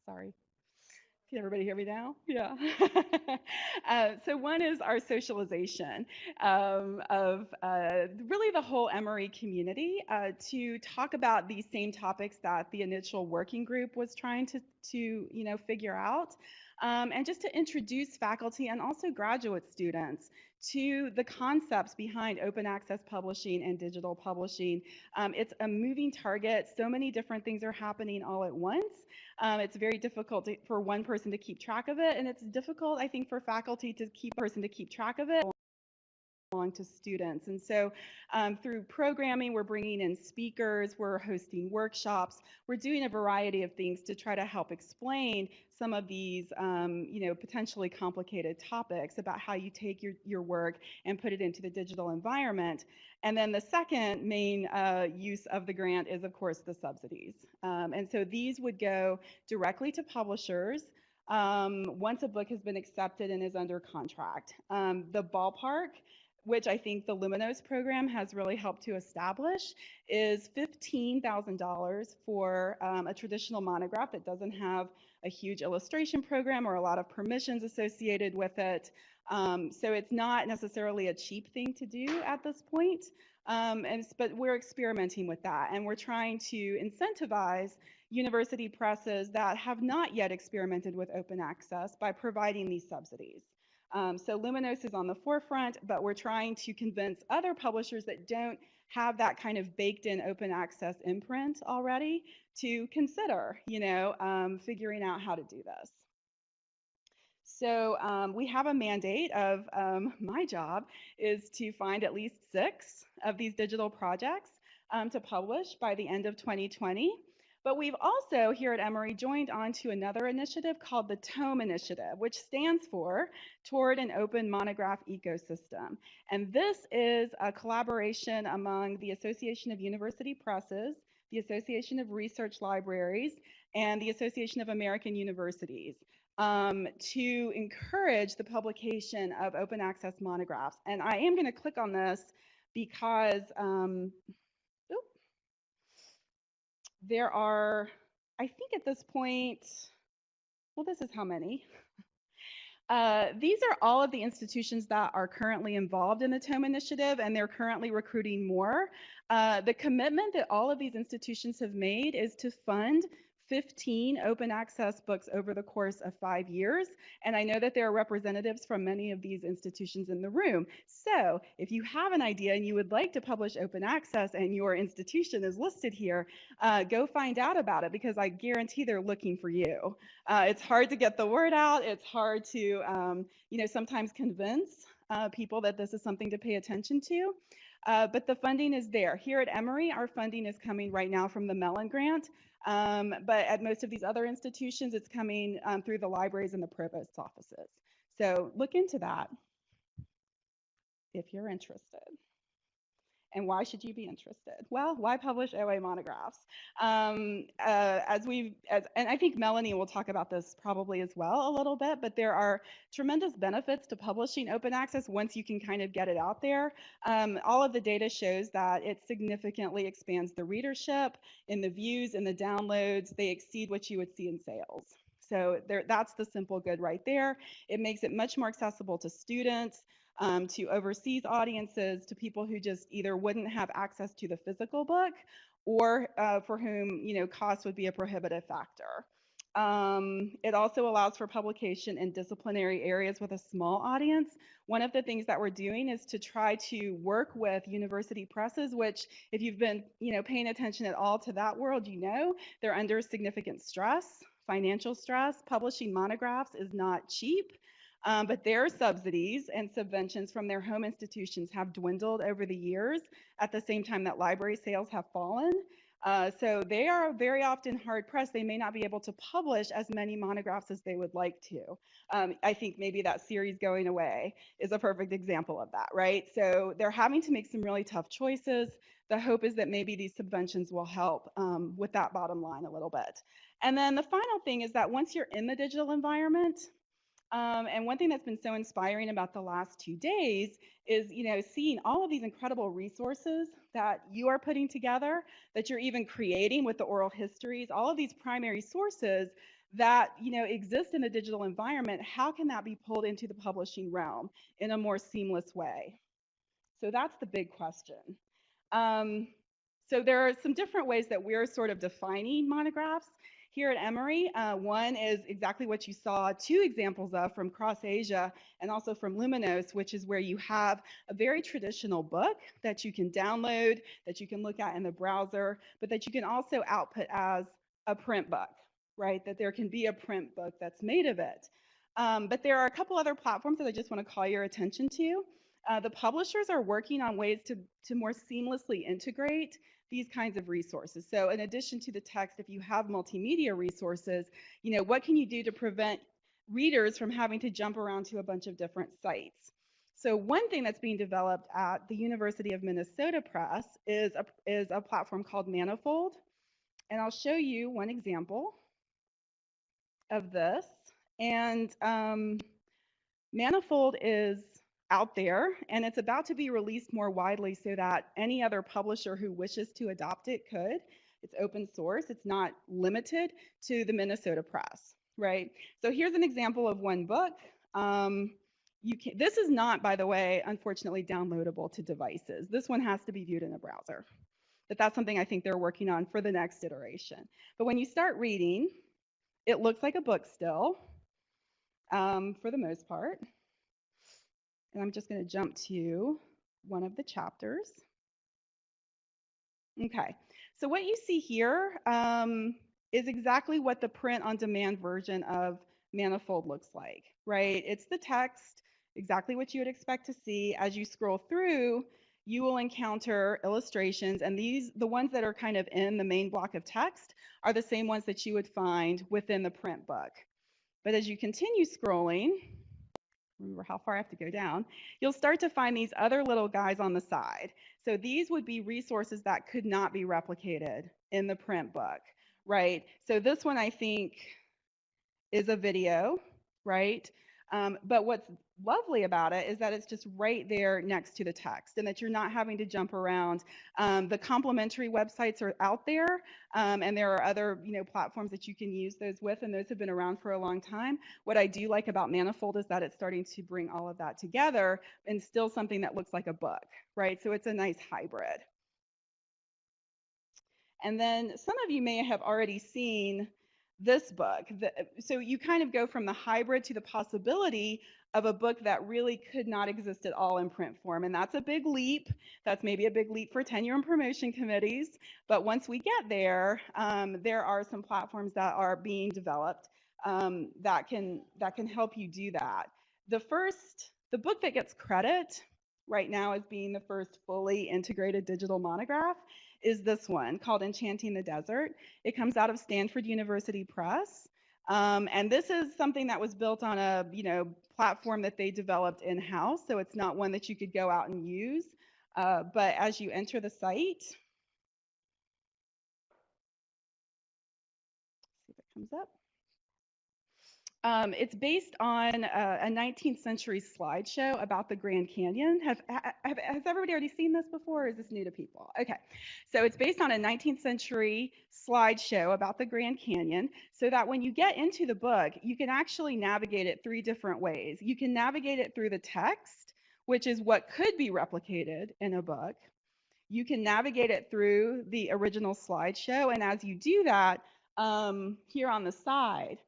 Sorry. Can everybody hear me now? Yeah. So one is our socialization of really the whole Emory community to talk about these same topics that the initial working group was trying to figure out, and just to introduce faculty and also graduate students to the concepts behind open access publishing and digital publishing. It's a moving target. So many different things are happening all at once. It's very difficult for one person to keep track of it, and it's difficult, I think, for faculty to keep track of it along to students. And so through programming, we're bringing in speakers, we're hosting workshops, we're doing a variety of things to try to help explain some of these potentially complicated topics about how you take your work and put it into the digital environment. And then the second main use of the grant is, of course, the subsidies. And so these would go directly to publishers once a book has been accepted and is under contract. The ballpark, which I think the Luminos program has really helped to establish, is $15,000 for a traditional monograph that doesn't have a huge illustration program or a lot of permissions associated with it. So it's not necessarily a cheap thing to do at this point. But we're experimenting with that, and we're trying to incentivize university presses that have not yet experimented with open access by providing these subsidies. So Luminos is on the forefront, but we're trying to convince other publishers that don't have that kind of baked-in open access imprint already to consider, figuring out how to do this. So we have a mandate of my job is to find at least 6 of these digital projects to publish by the end of 2020. But we've also here at Emory joined on to another initiative called the TOME Initiative, which stands for Toward an Open Monograph Ecosystem. And this is a collaboration among the Association of University Presses, the Association of Research Libraries, and the Association of American Universities to encourage the publication of open access monographs. And I am going to click on this because there are, I think at this point, well, this is how many. These are all of the institutions that are currently involved in the TOME initiative, and they're currently recruiting more. The commitment that all of these institutions have made is to fund 15 open access books over the course of 5 years. And I know that there are representatives from many of these institutions in the room. So if you have an idea and you would like to publish open access and your institution is listed here, go find out about it, because I guarantee they're looking for you. It's hard to get the word out. It's hard to, sometimes convince people that this is something to pay attention to. But the funding is there. Here at Emory, our funding is coming right now from the Mellon Grant. But at most of these other institutions, it's coming through the libraries and the provost's offices. So look into that if you're interested. And why should you be interested? Well, why publish OA monographs? And I think Melanie will talk about this probably as well a little bit, but there are tremendous benefits to publishing open access once you can kind of get it out there. All of the data shows that it significantly expands the readership, in the views, in the downloads. They exceed what you would see in sales. So that's the simple good right there. It makes it much more accessible to students, to overseas audiences, to people who just either wouldn't have access to the physical book, or for whom cost would be a prohibitive factor. It also allows for publication in disciplinary areas with a small audience. One of the things that we're doing is to try to work with university presses, which, if you've been paying attention at all to that world, they're under significant stress, financial stress. Publishing monographs is not cheap. But their subsidies and subventions from their home institutions have dwindled over the years, at the same time that library sales have fallen. So they are very often hard pressed. They may not be able to publish as many monographs as they would like to. I think maybe that series going away is a perfect example of that, right? So they're having to make some really tough choices. The hope is that maybe these subventions will help with that bottom line a little bit. And then the final thing is that once you're in the digital environment, And one thing that's been so inspiring about the last 2 days is, seeing all of these incredible resources that you are putting together, that you're even creating with the oral histories, all of these primary sources that, exist in the digital environment. How can that be pulled into the publishing realm in a more seamless way? So that's the big question. Um, so there are some different ways that we're sort of defining monographs here at Emory. One is exactly what you saw 2 examples of from Cross Asia and also from Luminos, which is where you have a very traditional book that you can download, that you can look at in the browser, but that you can also output as a print book, right? That there can be a print book that's made of it. But there are a couple other platforms that I just want to call your attention to. The publishers are working on ways to more seamlessly integrate these kinds of resources. So in addition to the text, if you have multimedia resources, what can you do to prevent readers from having to jump around to a bunch of different sites? So one thing that's being developed at the University of Minnesota Press is a platform called Manifold. And I'll show you one example of this. And Manifold is out there, and it's about to be released more widely so that any other publisher who wishes to adopt it could. It's open source. It's not limited to the Minnesota Press, right? So here's an example of one book. This is not, by the way, unfortunately, downloadable to devices. This one has to be viewed in a browser. But that's something I think they're working on for the next iteration. But when you start reading, it looks like a book still, for the most part. And I'm just going to jump to one of the chapters. Okay, so what you see here is exactly what the print-on-demand version of Manifold looks like, right? It's the text, exactly what you would expect to see. As you scroll through, you will encounter illustrations, and the ones that are kind of in the main block of text are the same ones that you would find within the print book. But as you continue scrolling, remember how far I have to go down, you'll start to find these other little guys on the side. So these would be resources that could not be replicated in the print book, right? So this one, I think, is a video, right? But what's lovely about it is that it's just right there next to the text and that you're not having to jump around. The complementary websites are out there, and there are other platforms that you can use those with, and those have been around for a long time. What I do like about Manifold is that it's starting to bring all of that together and still something that looks like a book, right? So it's a nice hybrid. And then some of you may have already seen this book. So you kind of go from the hybrid to the possibility of a book that really could not exist at all in print form. And that's a big leap. That's maybe a big leap for tenure and promotion committees. But once we get there, there are some platforms that are being developed that can help you do that. The book that gets credit right now as being the first fully integrated digital monograph is this one called Enchanting the Desert. It comes out of Stanford University Press. And this is something that was built on a platform that they developed in-house. So it's not one that you could go out and use. But as you enter the site, see if it comes up. It's based on a 19th century slideshow about the Grand Canyon. Has everybody already seen this before, or is this new to people? Okay, so it's based on a 19th century slideshow about the Grand Canyon, so that when you get into the book, you can actually navigate it 3 different ways. You can navigate it through the text, which is what could be replicated in a book. You can navigate it through the original slideshow, and as you do that, here on the side,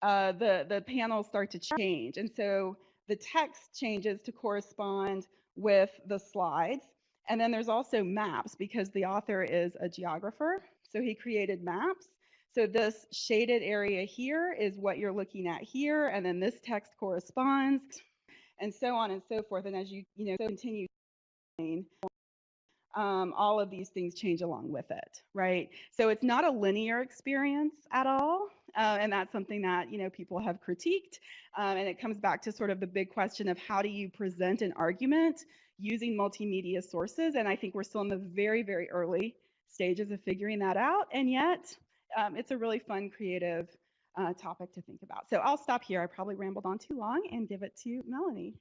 the panels start to change. And so the text changes to correspond with the slides. And then there's also maps, because the author is a geographer. So he created maps. So this shaded area here is what you're looking at here. And then this text corresponds, and so on and so forth. And as you continue, all of these things change along with it, right? So it's not a linear experience at all, and that's something that people have critiqued, and it comes back to sort of the big question of how do you present an argument using multimedia sources, and I think we're still in the very, very early stages of figuring that out, and yet it's a really fun, creative topic to think about. So I'll stop here. I probably rambled on too long and give it to Melanie.